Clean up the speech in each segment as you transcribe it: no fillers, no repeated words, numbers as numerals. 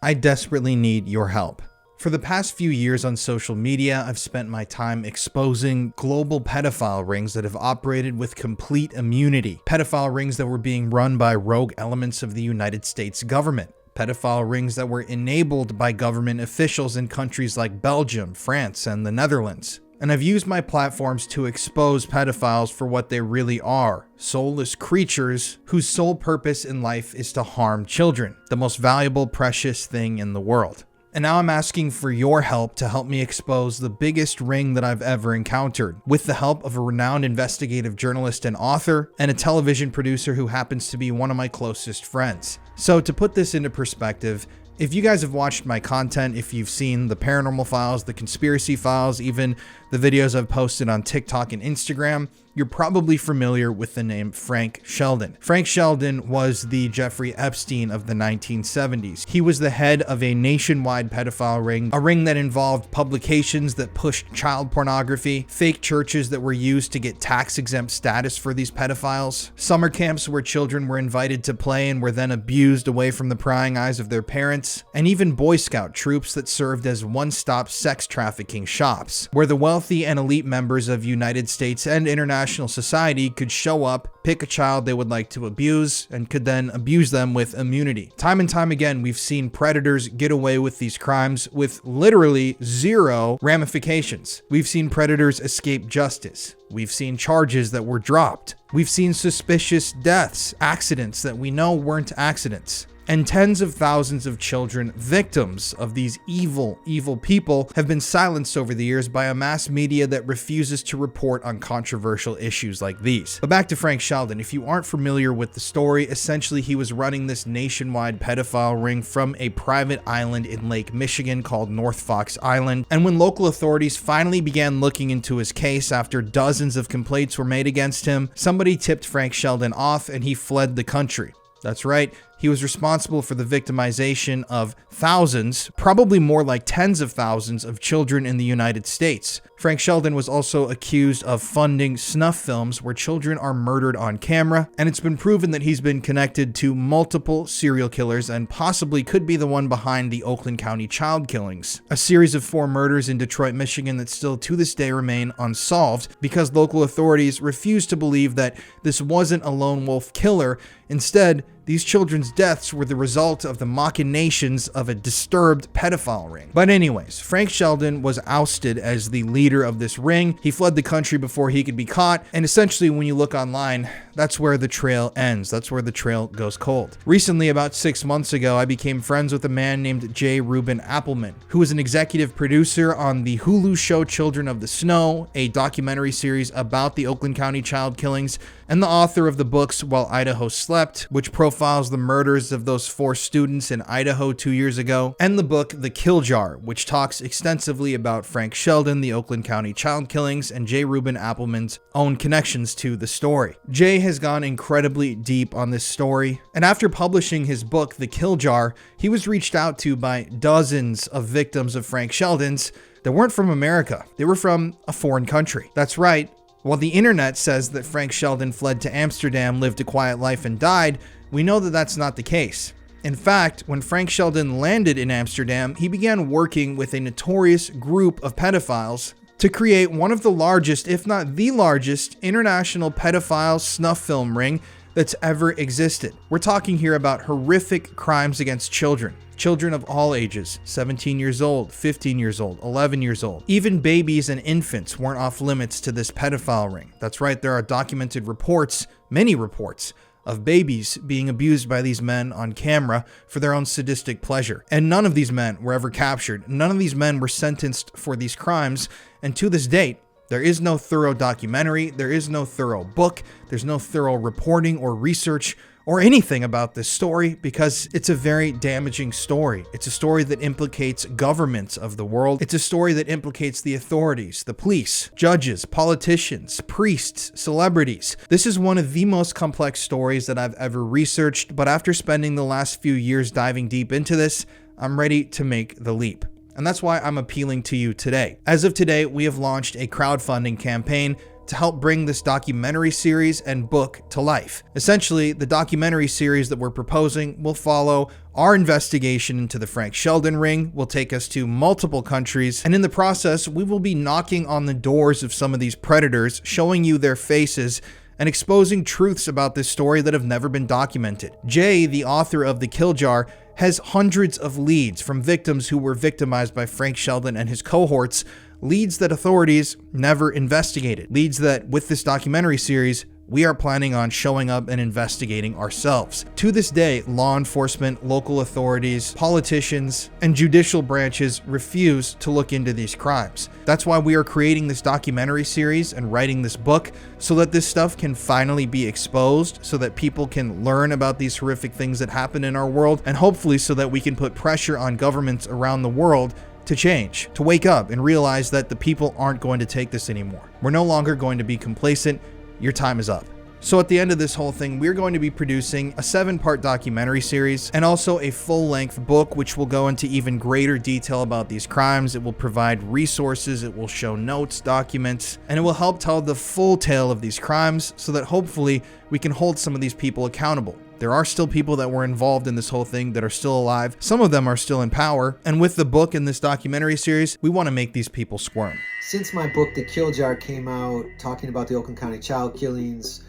I desperately need your help. For the past few years on social media, I've spent my time exposing global pedophile rings that have operated with complete immunity. Pedophile rings that were being run by rogue elements of the United States government. Pedophile rings that were enabled by government officials in countries like Belgium, France, and the Netherlands. And I've used my platforms to expose pedophiles for what they really are: soulless creatures whose sole purpose in life is to harm children, the most valuable, precious thing in the world. And now I'm asking for your help to help me expose the biggest ring that I've ever encountered, with the help of a renowned investigative journalist and author, and a television producer who happens to be one of my closest friends. So to put this into perspective, if you guys have watched my content, if you've seen the paranormal files, the conspiracy files, even the videos I've posted on TikTok and Instagram, you're probably familiar with the name Frank Sheldon. Frank Sheldon was the Jeffrey Epstein of the 1970s. He was the head of a nationwide pedophile ring, a ring that involved publications that pushed child pornography, fake churches that were used to get tax-exempt status for these pedophiles, summer camps where children were invited to play and were then abused away from the prying eyes of their parents, and even Boy Scout troops that served as one-stop sex trafficking shops, where the wealthy and elite members of United States and international society could show up, pick a child they would like to abuse, and could then abuse them with immunity. Time and time again, we've seen predators get away with these crimes with literally zero ramifications. We've seen predators escape justice. We've seen charges that were dropped. We've seen suspicious deaths, accidents that we know weren't accidents. And tens of thousands of children, victims of these evil, evil people, have been silenced over the years by a mass media that refuses to report on controversial issues like these. But back to Frank Sheldon. If you aren't familiar with the story, essentially he was running this nationwide pedophile ring from a private island in Lake Michigan called North Fox Island. And when local authorities finally began looking into his case after dozens of complaints were made against him, somebody tipped Frank Sheldon off and he fled the country. That's right. He was responsible for the victimization of thousands, probably more like tens of thousands of children in the United States. Frank Sheldon was also accused of funding snuff films where children are murdered on camera, and it's been proven that he's been connected to multiple serial killers and possibly could be the one behind the Oakland County child killings, a series of 4 murders in Detroit, Michigan that still to this day remain unsolved because local authorities refuse to believe that this wasn't a lone wolf killer. Instead, these children's deaths were the result of the machinations of a disturbed pedophile ring. But anyways, Frank Sheldon was ousted as the leader of this ring. He fled the country before he could be caught. And essentially, when you look online, that's where the trail ends. That's where the trail goes cold. Recently, about 6 months ago, I became friends with a man named J. Reuben Appelman, who was an executive producer on the Hulu show Children of the Snow, a documentary series about the Oakland County child killings, and the author of the books While Idaho Slept, which profiles the murders of those 4 students in Idaho 2 years ago, and the book The Kill Jar, which talks extensively about Frank Sheldon, the Oakland County child killings, and J. Reuben Appelman's own connections to the story. Jay has gone incredibly deep on this story, and after publishing his book The Kill Jar, he was reached out to by dozens of victims of Frank Sheldon's that weren't from America. They were from a foreign country. That's right. While the internet says that Frank Sheldon fled to Amsterdam, lived a quiet life, and died, we know that that's not the case. In fact, when Frank Sheldon landed in Amsterdam, he began working with a notorious group of pedophiles to create one of the largest, if not the largest, international pedophile snuff film ring that's ever existed. We're talking here about horrific crimes against children. Children of all ages, 17 years old, 15 years old, 11 years old. Even babies and infants weren't off limits to this pedophile ring. That's right, there are documented reports, many reports, of babies being abused by these men on camera for their own sadistic pleasure. And none of these men were ever captured. None of these men were sentenced for these crimes. And to this date, there is no thorough documentary, there is no thorough book, there's no thorough reporting or research or anything about this story because it's a very damaging story. It's a story that implicates governments of the world. It's a story that implicates the authorities, the police, judges, politicians, priests, celebrities. This is one of the most complex stories that I've ever researched, but after spending the last few years diving deep into this, I'm ready to make the leap. And that's why I'm appealing to you today. As of today, we have launched a crowdfunding campaign to help bring this documentary series and book to life. Essentially, the documentary series that we're proposing will follow our investigation into the Frank Sheldon ring, will take us to multiple countries, and in the process, we will be knocking on the doors of some of these predators, showing you their faces, and exposing truths about this story that have never been documented. Jay, the author of The Kill Jar, has hundreds of leads from victims who were victimized by Frank Sheldon and his cohorts, leads that authorities never investigated, leads that with this documentary series, we are planning on showing up and investigating ourselves. To this day, law enforcement, local authorities, politicians, and judicial branches refuse to look into these crimes. That's why we are creating this documentary series and writing this book, so that this stuff can finally be exposed, so that people can learn about these horrific things that happen in our world, and hopefully so that we can put pressure on governments around the world to change, to wake up and realize that the people aren't going to take this anymore. We're no longer going to be complacent. Your time is up. So at the end of this whole thing, we're going to be producing a 7-part documentary series and also a full-length book, which will go into even greater detail about these crimes. It will provide resources, it will show notes, documents, and it will help tell the full tale of these crimes so that hopefully we can hold some of these people accountable. There are still people that were involved in this whole thing that are still alive. Some of them are still in power. And with the book and this documentary series, we want to make these people squirm. Since my book, The Kill Jar, came out, talking about the Oakland County child killings,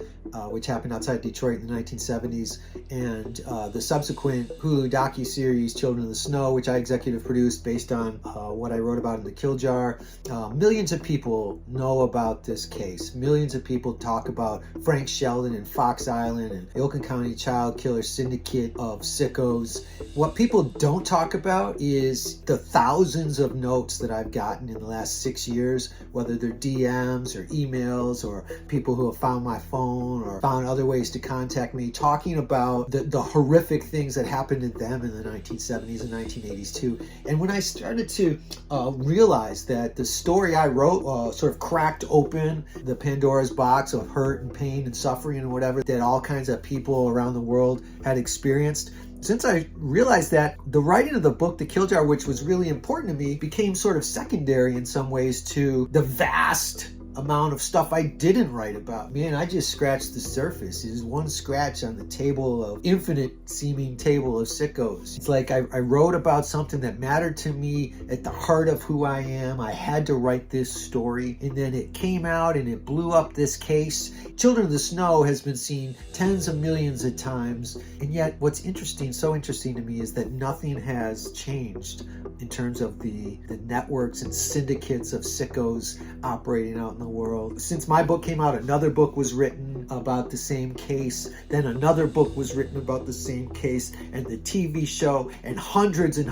which happened outside Detroit in the 1970s, and the subsequent Hulu docuseries Children of the Snow, which I executive produced based on what I wrote about in The Kill Jar. Millions of people know about this case. Millions of people talk about Frank Sheldon and Fox Island and the Oakland County child killer syndicate of sickos. What people don't talk about is the thousands of notes that I've gotten in the last 6 years, whether they're DMs or emails or people who have found my phone or found other ways to contact me, talking about the horrific things that happened to them in the 1970s and 1980s too. And when I started to realize that the story I wrote sort of cracked open the Pandora's box of hurt and pain and suffering and whatever that all kinds of people around the world had experienced, since I realized that, the writing of the book, The Kill Jar, which was really important to me, became sort of secondary in some ways to the vast amount of stuff I didn't write about. Man, I just scratched the surface. It is one scratch on the table of infinite seeming table of sickos. It's like I wrote about something that mattered to me at the heart of who I am. I had to write this story, and then it came out and it blew up this case. Children of the Snow has been seen tens of millions of times, and yet what's interesting, so interesting to me, is that nothing has changed in terms of the networks and syndicates of sickos operating out in the world. Since my book came out, another book was written about the same case, then another book was written about the same case, and the TV show, and hundreds of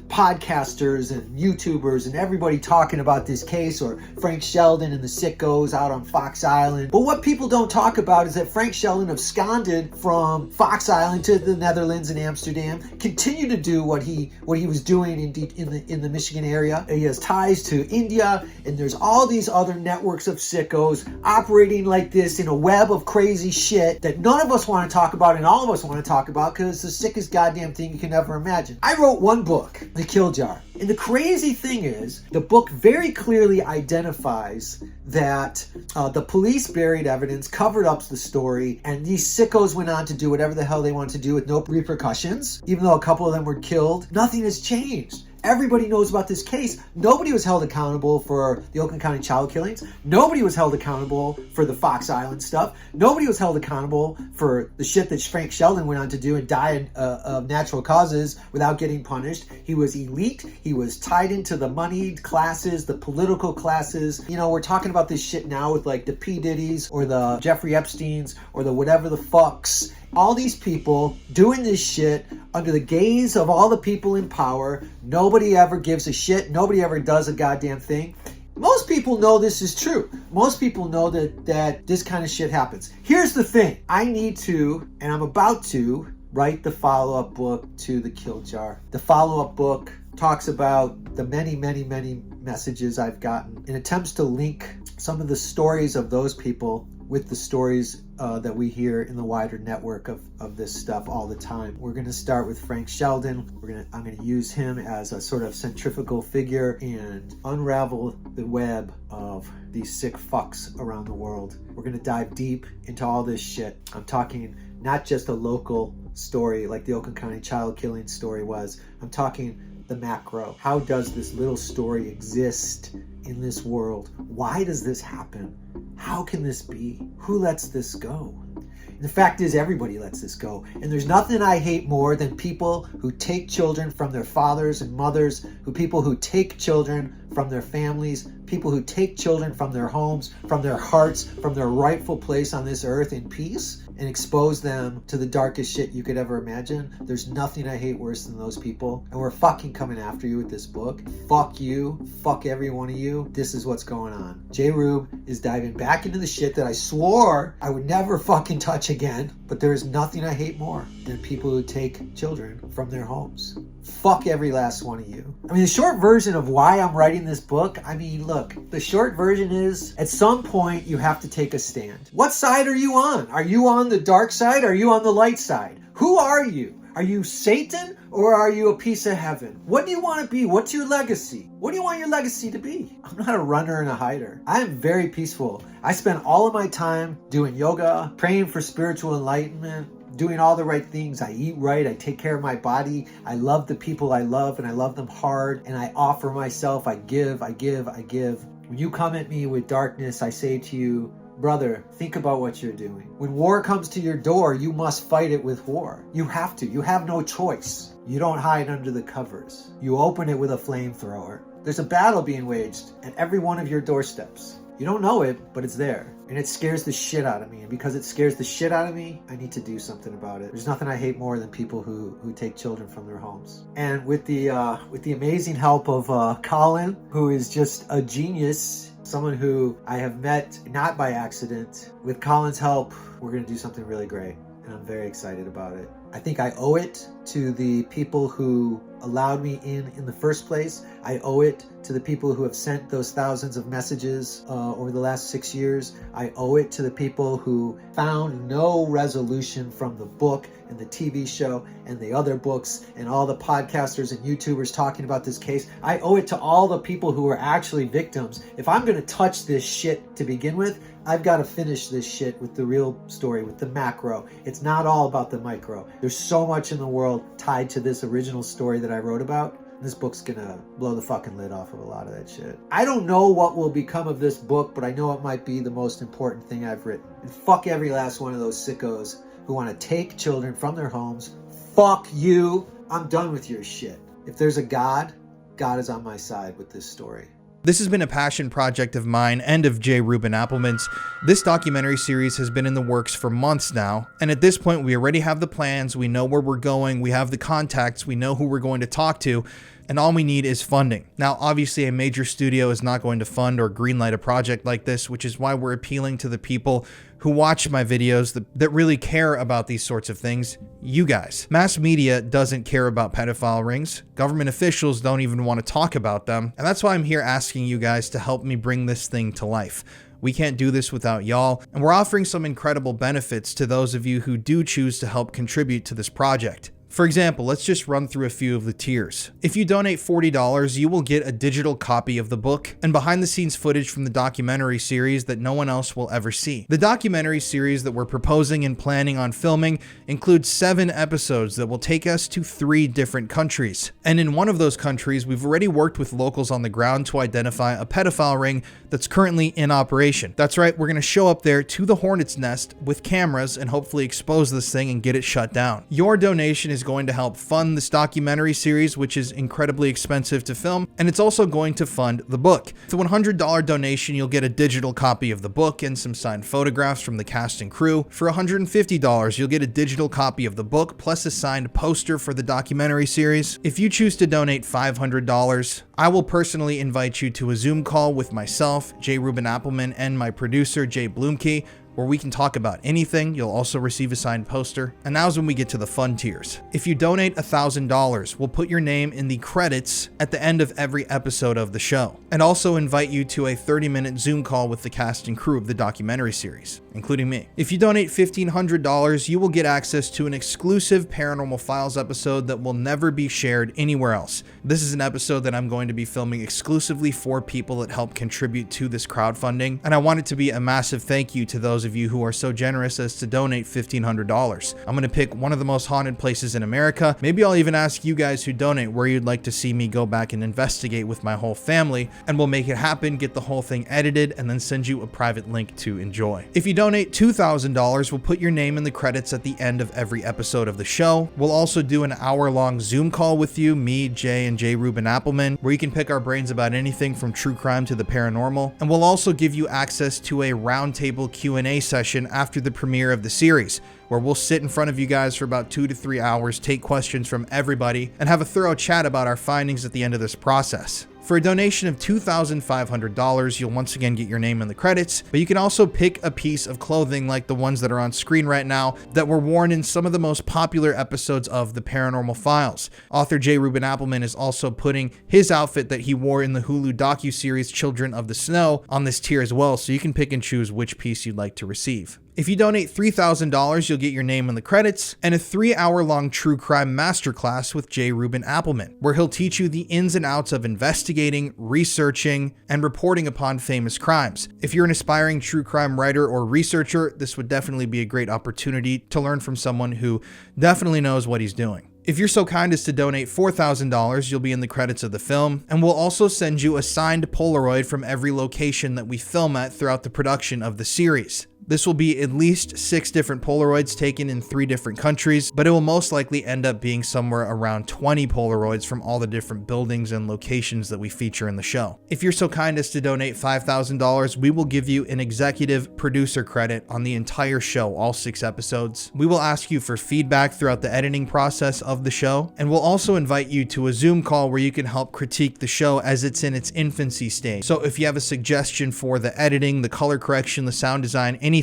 podcasters and YouTubers and everybody talking about this case, or Frank Sheldon and the sickos out on Fox Island. But what people don't talk about is that Frank Sheldon absconded from Fox Island to the Netherlands and Amsterdam, continued to do what he was doing in the Michigan area. He has ties to India, and there's all these other networks of sickos operating like this in a web of crazy shit that none of us want to talk about and all of us want to talk about because it's the sickest goddamn thing you can ever imagine. I wrote one book, The Kill Jar. And the crazy thing is, the book very clearly identifies that the police buried evidence, covered up the story, and these sickos went on to do whatever the hell they wanted to do with no repercussions. Even though a couple of them were killed, nothing has changed. Everybody knows about this case. Nobody was held accountable for the Oakland County child killings. Nobody was held accountable for the Fox Island stuff. Nobody was held accountable for the shit that Frank Sheldon went on to do and died of natural causes without getting punished. He was elite. He was tied into the moneyed classes, the political classes. You know, we're talking about this shit now with like the P. Diddy's or the Jeffrey Epstein's or the whatever the fucks. All these people doing this shit under the gaze of all the people in power. Nobody ever gives a shit. Nobody ever does a goddamn thing. Most people know this is true. Most people know that this kind of shit happens. Here's the thing. I need to, and I'm about to, write the follow-up book to The Kill Jar. The follow-up book talks about the many, many, many messages I've gotten and attempts to link some of the stories of those people with the stories that we hear in the wider network of this stuff all the time. We're going to start with Frank Sheldon. I'm going to use him as a sort of centrifugal figure and unravel the web of these sick fucks around the world. We're going to dive deep into all this shit. I'm talking not just a local story like the Oakland County child killing story was. I'm talking the macro. How does this little story exist in this world? Why does this happen? How can this be? Who lets this go? And the fact is, everybody lets this go. And there's nothing I hate more than people who take children from their fathers and mothers, people who take children from their families, people who take children from their homes, from their hearts, from their rightful place on this earth in peace, and expose them to the darkest shit you could ever imagine. There's nothing I hate worse than those people. And we're fucking coming after you with this book. Fuck you. Fuck every one of you. This is what's going on. J. Rube is diving back into the shit that I swore I would never fucking touch again. But there is nothing I hate more than people who take children from their homes. Fuck every last one of you. I mean, the short version of why I'm writing this book, look, the short version is at some point you have to take a stand. What side are you on? Are you on the dark side? Are you on the light side? Who are you? Are you Satan or are you a piece of heaven? What do you want to be? What's your legacy? What do you want your legacy to be? I'm not a runner and a hider. I am very peaceful. I spend all of my time doing yoga, praying for spiritual enlightenment, doing all the right things. I eat right. I take care of my body. I love the people I love and I love them hard. And I offer myself. I give. When you come at me with darkness, I say to you, brother, think about what you're doing. When war comes to your door, you must fight it with war. You have to. You have no choice. You don't hide under the covers. You open it with a flamethrower. There's a battle being waged at every one of your doorsteps. You don't know it, but it's there. And it scares the shit out of me. And because it scares the shit out of me, I need to do something about it. There's nothing I hate more than people who take children from their homes. And with the amazing help of Colin, who is just a genius, someone who I have met not by accident, with Colin's help, we're going to do something really great. And I'm very excited about it. I think I owe it to the people who allowed me in the first place. I owe it to the people who have sent those thousands of messages over the last 6 years. I owe it to the people who found no resolution from the book and the TV show and the other books and all the podcasters and YouTubers talking about this case. I owe it to all the people who are actually victims. If I'm going to touch this shit to begin with, I've got to finish this shit with the real story, with the macro. It's not all about the micro. There's so much in the world tied to this original story that I wrote about. This book's gonna blow the fucking lid off of a lot of that shit. I don't know what will become of this book, but I know it might be the most important thing I've written. And fuck every last one of those sickos who want to take children from their homes. Fuck you. I'm done with your shit. If there's a God, God is on my side with this story. This has been a passion project of mine and of J. Reuben Appelman's. This documentary series has been in the works for months now, and at this point we already have the plans, we know where we're going, we have the contacts, we know who we're going to talk to, and all we need is funding. Now, obviously a major studio is not going to fund or greenlight a project like this, which is why we're appealing to the people who watch my videos that really care about these sorts of things, you guys. Mass media doesn't care about pedophile rings. Government officials don't even want to talk about them. And that's why I'm here asking you guys to help me bring this thing to life. We can't do this without y'all, and we're offering some incredible benefits to those of you who do choose to help contribute to this project. For example, let's just run through a few of the tiers. If you donate $40, you will get a digital copy of the book and behind the scenes footage from the documentary series that no one else will ever see. The documentary series that we're proposing and planning on filming includes 7 episodes that will take us to 3 different countries. And in one of those countries, we've already worked with locals on the ground to identify a pedophile ring that's currently in operation. That's right, we're gonna show up there to the hornet's nest with cameras and hopefully expose this thing and get it shut down. Your donation is going to help fund this documentary series, which is incredibly expensive to film, and it's also going to fund the book. With a $100 donation, you'll get a digital copy of the book and some signed photographs from the cast and crew. For $150, you'll get a digital copy of the book plus a signed poster for the documentary series. If you choose to donate $500, I will personally invite you to a Zoom call with myself, J. Reuben Appelman, and my producer, Jay Bloomkey, where we can talk about anything. You'll also receive a signed poster. And now's when we get to the fun tiers. If you donate $1,000, we'll put your name in the credits at the end of every episode of the show, and also invite you to a 30-minute Zoom call with the cast and crew of the documentary series. including me. If you donate $1,500, you will get access to an exclusive Paranormal Files episode that will never be shared anywhere else. This is an episode that I'm going to be filming exclusively for people that help contribute to this crowdfunding, and I want it to be a massive thank you to those of you who are so generous as to donate $1,500. I'm going to pick one of the most haunted places in America. Maybe I'll even ask you guys who donate where you'd like to see me go back and investigate with my whole family, and we'll make it happen, get the whole thing edited, and then send you a private link to enjoy. If you donate $2,000, we'll put your name in the credits at the end of every episode of the show. We'll also do an hour-long Zoom call with you, me, Jay, and J. Rubin Appelman, where you can pick our brains about anything from true crime to the paranormal. And we'll also give you access to a roundtable Q&A session after the premiere of the series, where we'll sit in front of you guys for about 2 to 3 hours, take questions from everybody, and have a thorough chat about our findings at the end of this process. For a donation of $2,500, you'll once again get your name in the credits, but you can also pick a piece of clothing like the ones that are on screen right now that were worn in some of the most popular episodes of the Paranormal Files. Author J. Rubin Appelman is also putting his outfit that he wore in the Hulu docuseries Children of the Snow on this tier as well, so you can pick and choose which piece you'd like to receive. If you donate $3,000, you'll get your name in the credits and a 3-hour-long true crime masterclass with J. Rubin Appelman, where he'll teach you the ins and outs of investigating, researching, and reporting upon famous crimes. If you're an aspiring true crime writer or researcher, this would definitely be a great opportunity to learn from someone who definitely knows what he's doing. If you're so kind as to donate $4,000, you'll be in the credits of the film, and we'll also send you a signed Polaroid from every location that we film at throughout the production of the series. This will be at least 6 different Polaroids taken in 3 different countries, but it will most likely end up being somewhere around 20 Polaroids from all the different buildings and locations that we feature in the show. If you're so kind as to donate $5,000, we will give you an executive producer credit on the entire show, all 6 episodes. We will ask you for feedback throughout the editing process of the show, and we'll also invite you to a Zoom call where you can help critique the show as it's in its infancy stage. So if you have a suggestion for the editing, the color correction, the sound design, anything,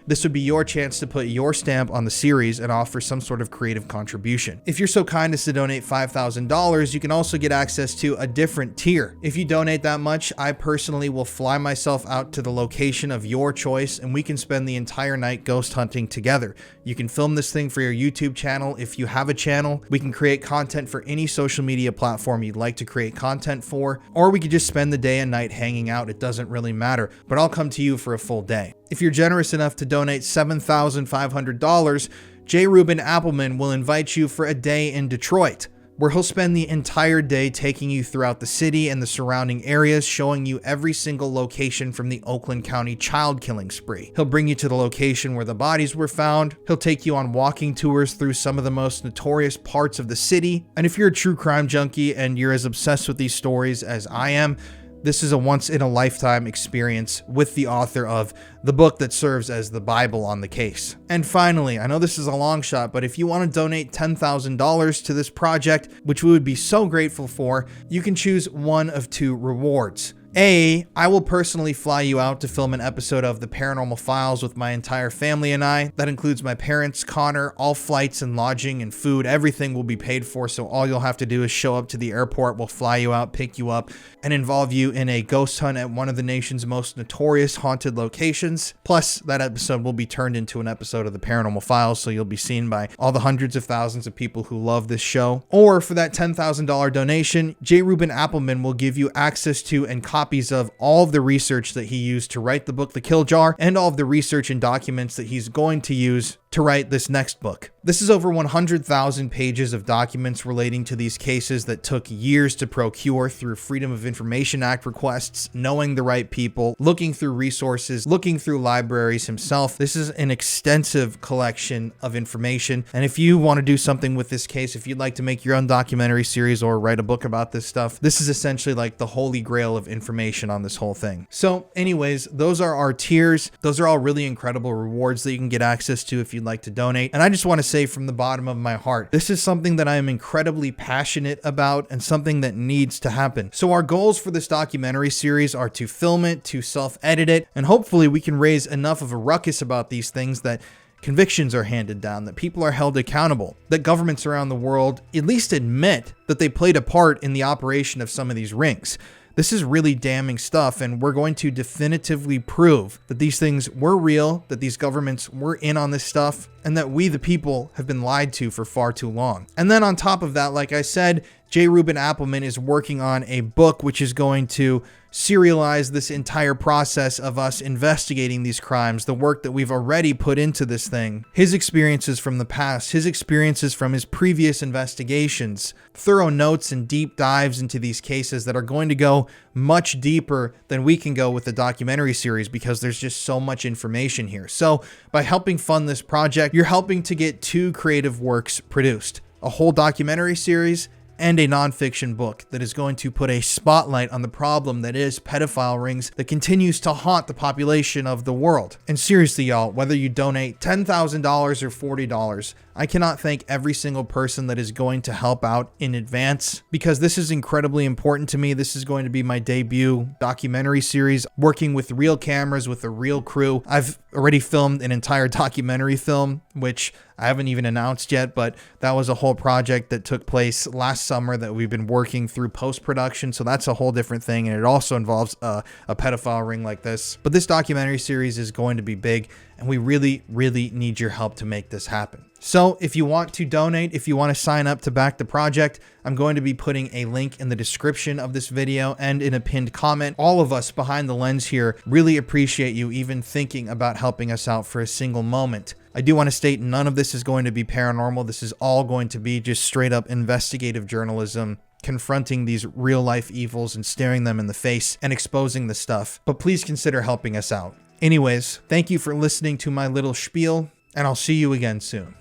this would be your chance to put your stamp on the series and offer some sort of creative contribution. If you're so kind as to donate $5,000, you can also get access to a different tier. If you donate that much, I personally will fly myself out to the location of your choice, and we can spend the entire night ghost hunting together. You can film this thing for your YouTube channel if you have a channel. We can create content for any social media platform you'd like to create content for, or we could just spend the day and night hanging out. It doesn't really matter, but I'll come to you for a full day. If you're generous enough to donate $7,500, J. Rubin Appelman will invite you for a day in Detroit, where he'll spend the entire day taking you throughout the city and the surrounding areas, showing you every single location from the Oakland County child killing spree. He'll bring you to the location where the bodies were found. He'll take you on walking tours through some of the most notorious parts of the city. And if you're a true crime junkie and you're as obsessed with these stories as I am, this is a once-in-a-lifetime experience with the author of the book that serves as the Bible on the case. And finally, I know this is a long shot, but if you want to donate $10,000 to this project, which we would be so grateful for, you can choose one of 2 rewards. A, I will personally fly you out to film an episode of The Paranormal Files with my entire family and I. That includes my parents, Connor, all flights and lodging and food. Everything will be paid for, so all you'll have to do is show up to the airport. We'll fly you out, pick you up, and involve you in a ghost hunt at one of the nation's most notorious haunted locations. Plus, that episode will be turned into an episode of The Paranormal Files, so you'll be seen by all the hundreds of thousands of people who love this show. Or for that $10,000 donation, J. Rubin Appelman will give you access to and copies of all of the research that he used to write the book The Kill Jar, and all of the research and documents that he's going to use to write this next book. This is over 100,000 pages of documents relating to these cases that took years to procure through Freedom of Information Act requests, knowing the right people, looking through resources, looking through libraries himself. This is an extensive collection of information. And if you want to do something with this case, if you'd like to make your own documentary series or write a book about this stuff, this is essentially like the holy grail of information on this whole thing. So anyways, those are our tiers. Those are all really incredible rewards that you can get access to if you'd like to donate. And I just want to say from the bottom of my heart, this is something that I am incredibly passionate about and something that needs to happen. So our goals for this documentary series are to film it, to self-edit it, and hopefully we can raise enough of a ruckus about these things that convictions are handed down, that people are held accountable, that governments around the world at least admit that they played a part in the operation of some of these rings. This is really damning stuff, and we're going to definitively prove that these things were real, that these governments were in on this stuff, and that we, the people, have been lied to for far too long. And then on top of that, like I said, J. Rubin Appelman is working on a book which is going to serialize this entire process of us investigating these crimes, the work that we've already put into this thing, his experiences from the past, his experiences from his previous investigations, thorough notes and deep dives into these cases that are going to go much deeper than we can go with the documentary series because there's just so much information here. So by helping fund this project, you're helping to get 2 creative works produced, a whole documentary series and a nonfiction book that is going to put a spotlight on the problem that is pedophile rings that continues to haunt the population of the world. And seriously, y'all, whether you donate $10,000 or $40, I cannot thank every single person that is going to help out in advance because this is incredibly important to me. This is going to be my debut documentary series, working with real cameras with a real crew. I've already filmed an entire documentary film, which I haven't even announced yet, but that was a whole project that took place last summer that we've been working through post-production. So that's a whole different thing. And it also involves a pedophile ring like this. But this documentary series is going to be big, and we really, really need your help to make this happen. So if you want to donate, if you want to sign up to back the project, I'm going to be putting a link in the description of this video and in a pinned comment. All of us behind the lens here really appreciate you even thinking about helping us out for a single moment. I do want to state none of this is going to be paranormal. This is all going to be just straight up investigative journalism, confronting these real life evils and staring them in the face and exposing the stuff. But please consider helping us out. Anyways, thank you for listening to my little spiel, and I'll see you again soon.